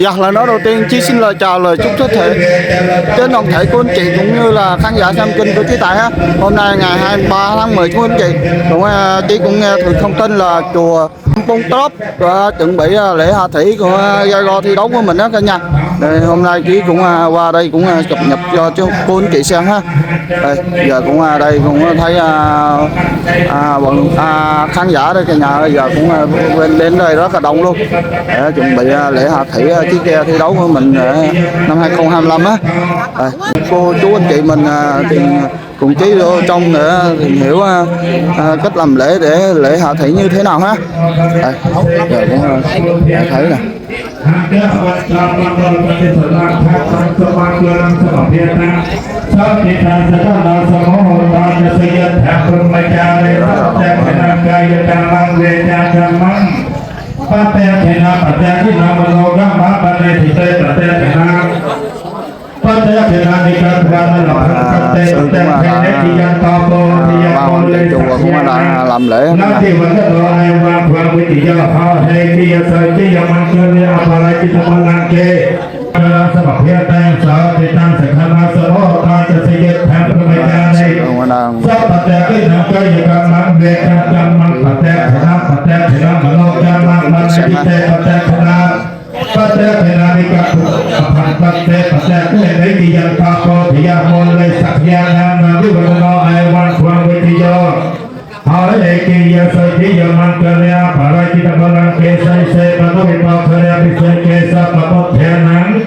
Dạ, lời nói đầu tiên Chí xin lời chào lời chúc tất thể đến toàn thể của anh chị cũng như là khán giả xem kênh của Chí Tài á. Hôm nay ngày 23 tháng 10 của anh chị Chí cũng nghe được thông tin là chùa Bông Top và chuẩn bị lễ hạ thủy của giai go thi đấu của mình đó cả nhà. Hôm nay Chí cũng qua đây cũng cập nhật cho cô anh chị xem ha. Đây, giờ cũng đây cũng thấy khán giả đây cả nhà, giờ cũng đến đây rất là đông luôn để chuẩn bị lễ hạ thủy chiếc ghe thi đấu của mình năm 2025 á. Cô chú anh chị mình thì cùng Chí vô trong để tìm hiểu cách làm lễ để lễ hạ thủy như thế nào ha. Đây, giờ cũng thấy nè. Chùa cũng đã làm lễ hỏi lệ kỳ giờ sợi chỉ giờ mang cơ lea phải lại chỉ tập làm kê say xe và tôi bị bao cơ lea bị say kê sa và bốc theo nắng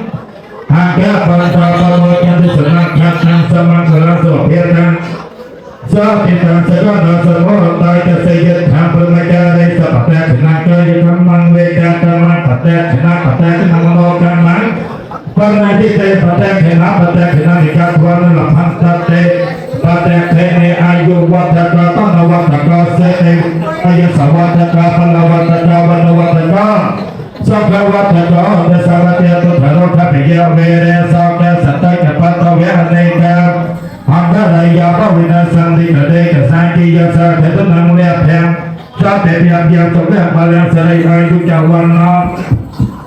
hàng kia phần sau phần một nhân sự năng khát năng sa mang cơ lea sổ phía năng do thì thằng sẽ có nó sổ mô hợp tay cho xây dựng tham phương mai cha đây sa bạc tẹt thì năng cơ như thăm mang về cha cha mang bạc tẹt thì năng mô căn mắng phần này thì tê bạc tẹt thì năng thì các quan là tham sát tê pada kene ayu wataka kana wataka sete ayu sawataka pana wataka wana wataka sabha wataka dasarate tutharo khapya vere sakya sataka pata vyaneka hanga raya pavina sandi kade kasanki yasa khetanang lephem sate pyapya sokya malya sarai ayu jawana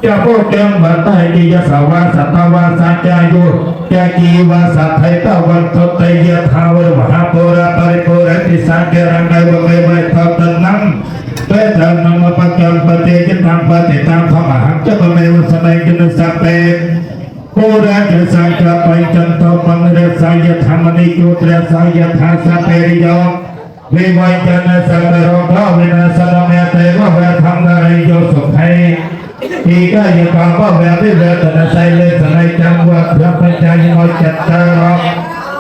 cha vô chân và tay đi ra sào va sạt ta va sa cha vô cha chi va sạt thấy ta văn thọ tây gia thao và ha po ra paripura ti sa ke rang dai va mai mai thọ tân năng tế thần nam pa chân pa te chân tham pa te tam thọ ma hằng cha pa mai va sa mai chân sa pe po ra ke sa cha pai chân thọ pang re sa ya tham ni chu tre sa ya tha sa pe ri yo vi vai chân sa te ro tha vi na sa na me te va va tham na ri yo suk thai thì cái gì còn có vẻ biết về từ nó xây lên từ đây trong qua thưa phải cha như nói chặt ta đó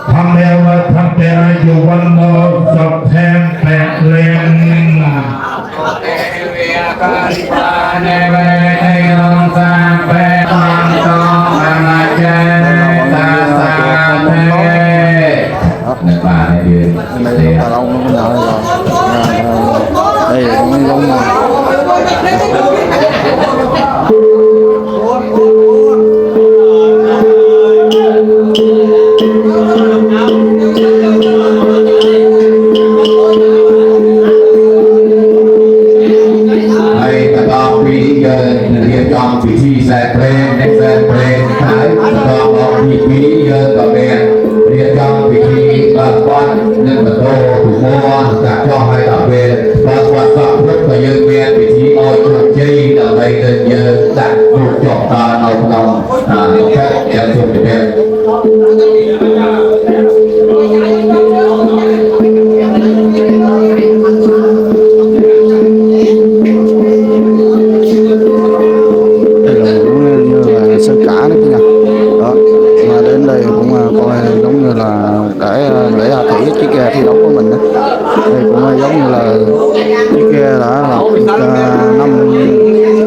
thăm đeo thăm đeo dù văn mô sọc thêm bẹt lên đây cũng giống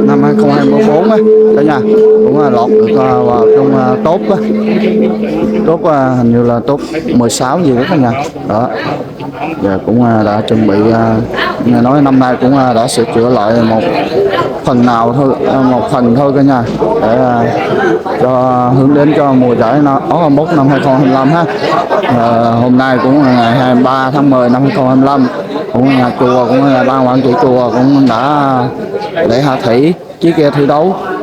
năm 2024 á cả nhà, cũng lọt được vào trong top á, top hình như là top 16 gì đó cả nhà đó. Giờ cũng đã chuẩn bị, nghe nói năm nay cũng đã sửa chữa lại một phần nào thôi, một phần thôi cả nhà, để cho hướng đến cho mùa giải nó 21 năm 2025 ha. Hôm nay cũng là ngày 23 tháng 10 năm 2025, cũng nhà chùa, cũng ban quản trị chùa cũng đã để hạ thủy chiếc ghe thi đấu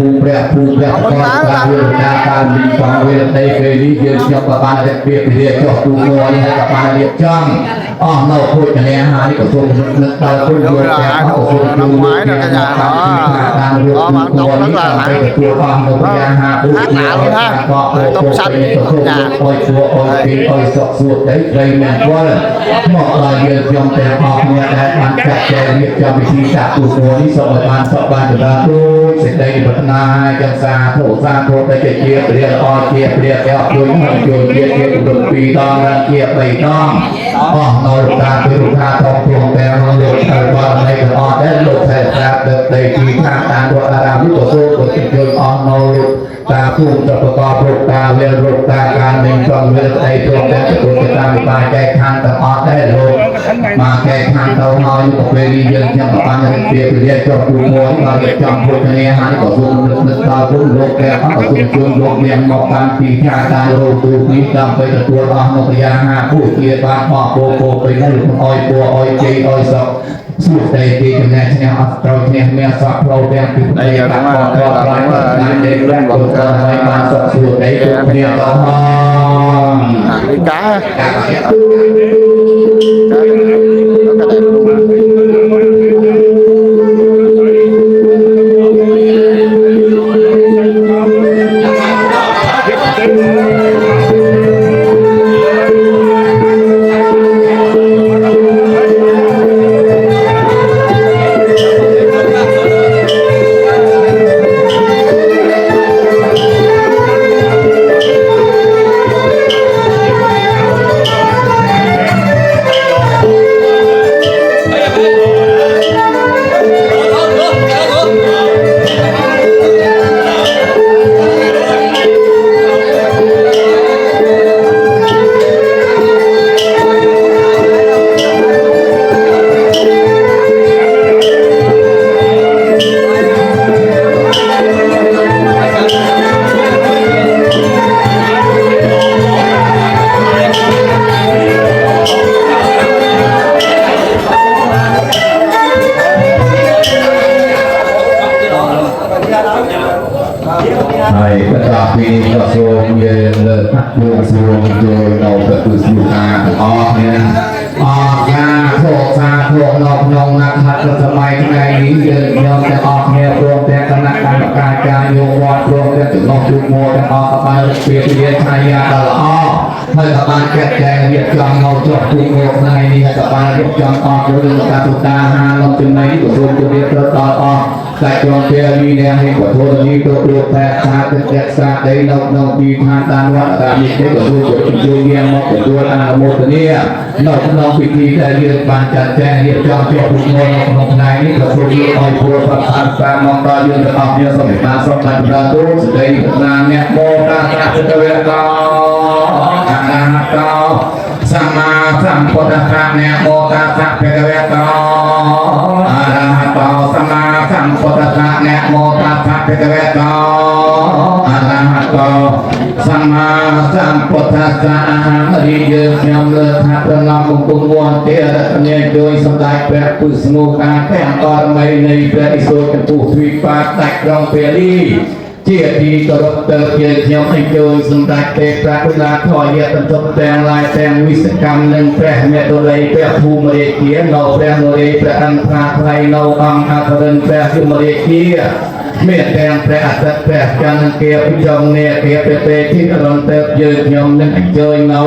ภูมิเปรียบภูมิเปรียบก็การเวลาการมีความเวลาในเวลีเยือนเกี่ยวกับการเรียนเปรียบเรียนจบตัวงอยให้กับการเรียนจ้องเราพูดกันแล้วฮะนี่ก็ส่งนึกเราพูดโยนแก้วก็ส่งดูเรื่องการเรียนตัวนี้ตัวความโน้มยาหาดูเนี่ยก็โอ้โหเป็นตัวโอ้ยตัวโอ้ยปีโอ้ยสกสุดได้ใจแม่ว่าเหมาะเลยเยือนยอมแต่ออกเนี่ยได้มันจัดแจงเรียบจำวิธีจับตัวนี้สอบการสอบบานจุฬาดูเสร็จได้พัฒนาจังสาโถซาโถได้เกียร์เรียนออเกียร์เรียนแก้วโดยมันโยนเกียร์อุดมปีตองเกียร์ไปต้องเราการเป็นลูกค้าทองพวงแต่เราหลุดเออว่าในกระออได้หลุดใส่แบบเดินในทีทางการตัวอารามที่ต่อสู้กับจิตโยนเราหลุดตาพุ่งจะประกอบรูปตาเวรรูปตาการหนึ่งจองเวรใจตรงแต่ตัวตาตาแก้ทางแต่ออได้หลุดมาแก้ทางเตาหอยกับเวรีเยือนยังปานยังเปรียบเรียกจอมดูมวยเราจอมพูดในหายต่อสู้นึกตาพุ่งโลกแก้เขาต่อสู้จนโลกเรียงบอกการตีชาตาโลตูนี้จำไปแต่ตัวเราหนกยาหาผู้เกียรติบ้านพ่อโปไปนั่นอ้อยตัวอ้อยเจอ้อยสอบสู้ใจดีจำแนกเนี่ยอัตราเนี่ยเมียสับเราแดงติดในตาคอตัวร้ายว่าเด็กแรกตัวในบ้านสอบสู้ในตัวเนี่ยต่อห้อง đi cá cá nó cái đẹp luôn Hai tetapi kesulitan letak kesulitanเราก็คือสุขาออกเนี่ยออกยาโศกซาโศกนอกนองนักหัดสมัยในนี้เดินยอมจะออกเนี่ยรวมแต่คณะกรรมการการโยกวัดรวมแต่ถึงนอกจุดโมแต่ออกกับมาเปลี่ยนเรียนชายาตลอดให้กับมาแก้แจงเรียกจองเราจบจุดโมในนี้ให้กับมาเรียกจองออกเรื่องการตุตาหาลงจุดในที่ตัวจุดเรียกต่อออกแต่จงเพียรีแดงให้กว่าโทษนี้ตัวตัวแพทย์ชาติเด็กชาติได้นกนกปีทานตานวัดตามีได้กว่าตัวจุดโยเยียมกว่าตัวอนาโมตเนี่ยนกนกพิธีแต่เรียนปานจัดแจงเรียบจองเจ้าผู้งงนกนายนี่กว่าตัวยืนคอยพัวประทานตามองตายืนจะออกเนี่ยสมัยมาสมัยประตูสุดใจนางเนี่ยโมตาตาจะเวลาอาณาเก้า สัมมาสัมพุทธัสสะนะโมตัสสะภะคะวะโตอะระหะโตสัมมาสัมพุทธัสสะนะโมตัสสะภะคะวะโตอะระหะโตสัมมาสัมพุทธัสสะอะหังอริยខ្ញុំលើកថាប្រណម្យគុំវន្តទេរតនេដោយសម្ដេចព្រះពុទ្ធស្មូការទាំងបរមីនៃព្រះឥសូរចំពោះទ្វីបបាដាច់ក្រុងពេលនេះជាទីគោរពទៅជាខ្ញុំអញ្ជើញសម្ដេចទេព្រះឧឡាធរយៈបន្ទប់ទាំងឡាយទាំងវិសកម្មនិងព្រះមេតុល័យព្រះភូមិរាជានៅព្រះនរាយព្រះអន្តរាថ្លៃនៅអង្គអធរិនព្រះយមរាជាមានទាំងព្រះអតិថិព្រះចន្ទគាពិចងនេគាពេលទីរំទៅយើងខ្ញុំនឹងអញ្ជើញនៅ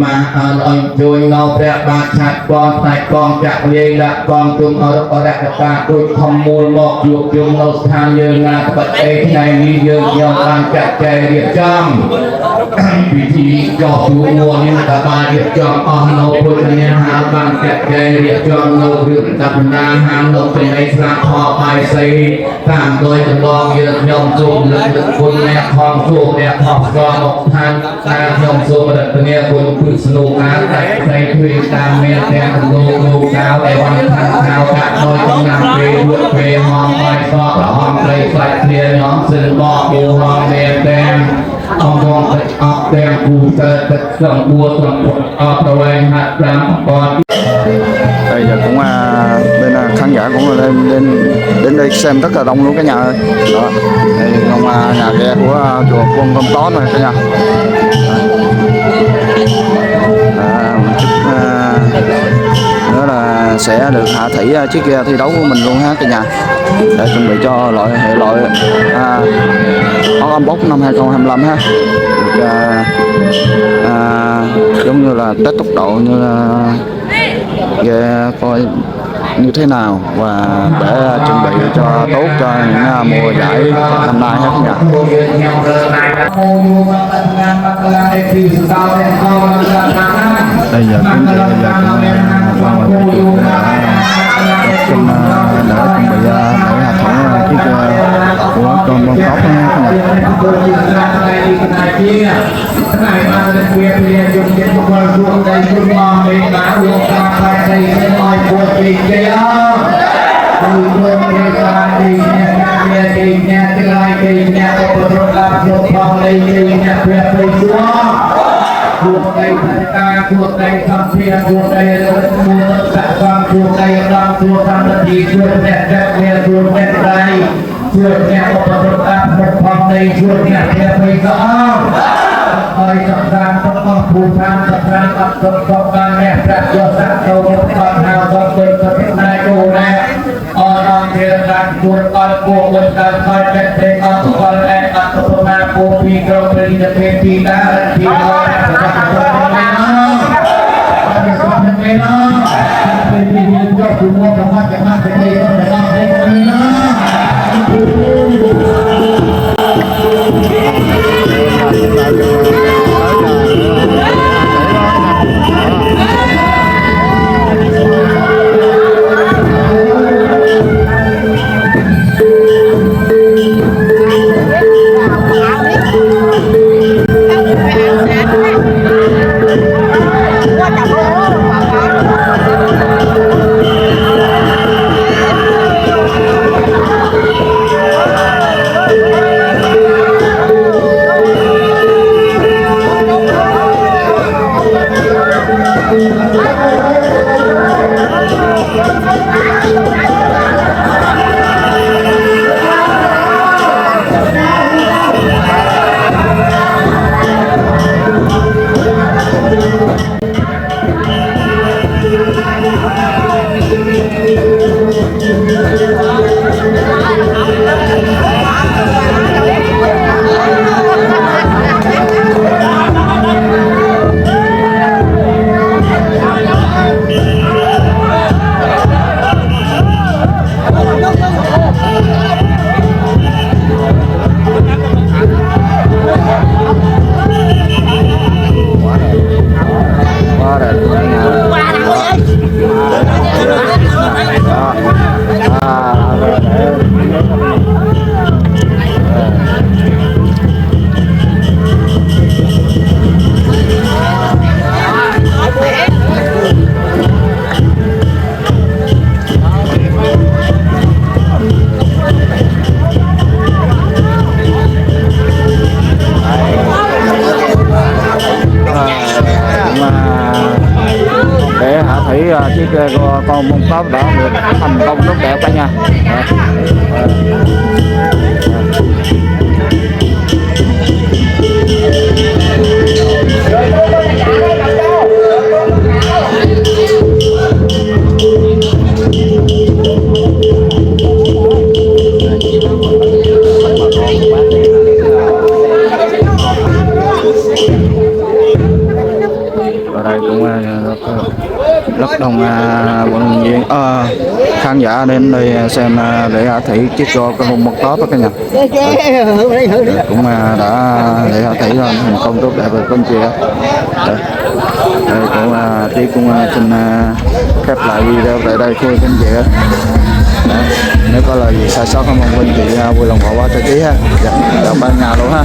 មកអញ្ជើញនៅព្រះបាទឆាត់កងតែកងចាក់លាយដាក់កងគុំអរកតាដូចធម្មមូលមកជួបជុំនៅស្ថានយើងណាបតិថ្ងៃនេះយើងខ្ញុំបានចាក់ចែករៀបចំពិធីចោះជួបមួយនេះក៏បានរៀបចំអស់នៅពុទ្ធញ្ញាហាបានចាក់ចែករៀបចំនៅរឿងតបណ្ដាហាននៅពេលនេះស្លាប់ខោបាយសីតាមដោយកន្លងយើងខ្ញុំសូមលើកទឹកគុណអ្នកផងសូមអ្នកផងស្គាល់មកឋានតាមខ្ញុំសូមរតនាគុណគឺស្នូការតែផ្សេងព្រៀងតាមមានទាំងលោកកៅអីវ៉ាន់ខាងកៅដាក់ដោយចំណាំពេលលក់ពេលហងបាយសក់ប្រហមត្រីខ្លាច់គ្នាញោមសិនបកគូហងមានទាំងអង្គងទឹកអប់ទាំងគូទៅទឹកសំបួរសំពុតអប់ប្រវែងហាត់5អង្គ Bây giờ cũng bên khán giả cũng đến đây xem rất là đông luôn cả nhà ơi. Đó, đây con nhà ghe của chùa Quân Công Tó này cả nhà. Một chút nữa là sẽ được hạ thủy chiếc ghe thi đấu của mình luôn ha cả nhà, để chuẩn bị cho hệ loại Ốc Bốc năm 2025 ha. Được, giống như là test tốc độ như là ghe coi như thế nào và để chuẩn bị cho tốt cho những mùa giải năm nay hết nha. Bây giờ cũng đã chuẩn bị để hạ thủy chiếc của con bông tóc nha. Này mà được quyền liền dùng trên một bờ ruộng đầy ruộng mò để đá ruộng ra phải đầy cái mỏi của chị kia từ ruộng để ra đi nhà cái lai đi nhà có một ruộng làm ruộng phong lấy đi nhà quyền lấy xuống ruộng đầy thật ca ruộng đầy thăm thiên ruộng đầy rất mua cả con ruộng đầy làm ruộng thăm là gì ruộng đẹp đẹp về ruộng đẹp đây ruộng nhà có một ruộng làm ruộng phong lấy ruộng nhà quyền lấy rõ ơi sẵn sàng trong con phù tham sẵn sàng tập trung trong ban nè đặt cho sẵn sâu một con hào con tình cho thiết này cô nè on thiên đàn chuột con cô quân đàn coi đẹp thế con em ăn tô na cô phi cơ phi nhập phi đá phi nói đặt cho con này nó đặt cho con này nó phi cho phụ mua trong mắt cái mắt cái này nó để làm thế này nó chiếc con mông cóp đã được thành công tốt đẹp cả nhà. Ở đây cũng rất đông vận động viên khán giả đến đây xem lễ hạ thủy chiếc cho con một top các nhà. Cũng đã lễ hạ thủy rồi thành công tốt đẹp rồi con chị. Đây cũng tí cũng xin khép lại video tại đây thôi các chị. Nếu có lời gì sai sót không mong quý chị vui lòng bỏ qua cho tí ha. Dạ, chào ban nhà luôn ha.